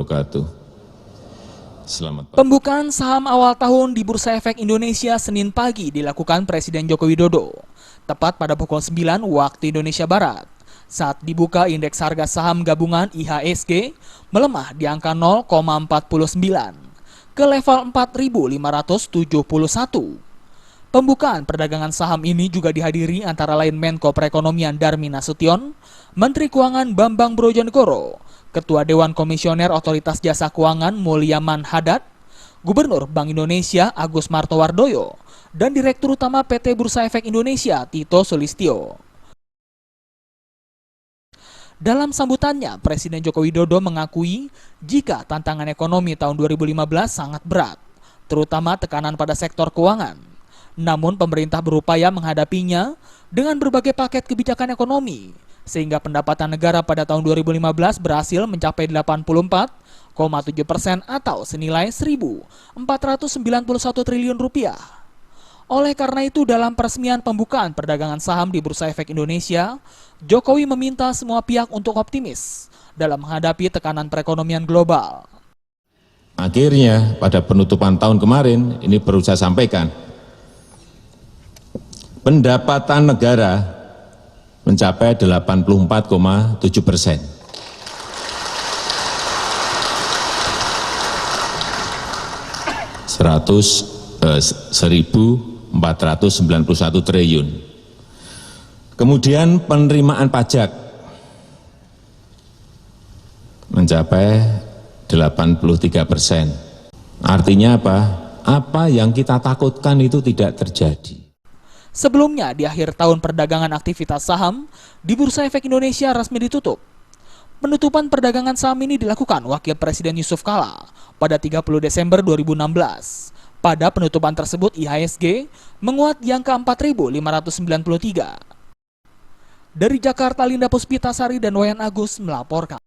wabarakatuh. Selamat pagi. Pembukaan saham awal tahun di Bursa Efek Indonesia Senin pagi dilakukan Presiden Joko Widodo, tepat pada pukul 9 waktu Indonesia Barat. Saat dibuka, indeks harga saham gabungan IHSG melemah di angka 0,49 ke level 4.571. Pembukaan perdagangan saham ini juga dihadiri antara lain Menko Perekonomian Darmin Nasution, Menteri Keuangan Bambang Brojonegoro, Ketua Dewan Komisioner Otoritas Jasa Keuangan Mulyaman Hadad, Gubernur Bank Indonesia Agus Martowardoyo, dan Direktur Utama PT Bursa Efek Indonesia Tito Sulistyo. Dalam sambutannya, Presiden Joko Widodo mengakui jika tantangan ekonomi tahun 2015 sangat berat, terutama tekanan pada sektor keuangan. Namun pemerintah berupaya menghadapinya dengan berbagai paket kebijakan ekonomi, sehingga pendapatan negara pada tahun 2015 berhasil mencapai 84,7% atau senilai 1.491 triliun rupiah. Oleh karena itu, dalam peresmian pembukaan perdagangan saham di Bursa Efek Indonesia, Jokowi meminta semua pihak untuk optimis dalam menghadapi tekanan perekonomian global. Akhirnya pada penutupan tahun kemarin, ini perlu saya sampaikan, pendapatan negara mencapai 84,7%. $1.491 triliun. Kemudian penerimaan pajak mencapai 83%. Artinya apa? Apa yang kita takutkan itu tidak terjadi. Sebelumnya, di akhir tahun perdagangan aktivitas saham di Bursa Efek Indonesia resmi ditutup. Penutupan perdagangan saham ini dilakukan Wakil Presiden Yusuf Kala pada 30 Desember 2016. Pada penutupan tersebut, IHSG menguat di angka 4.593. Dari Jakarta, Linda Puspitasari dan Wayan Agus melaporkan.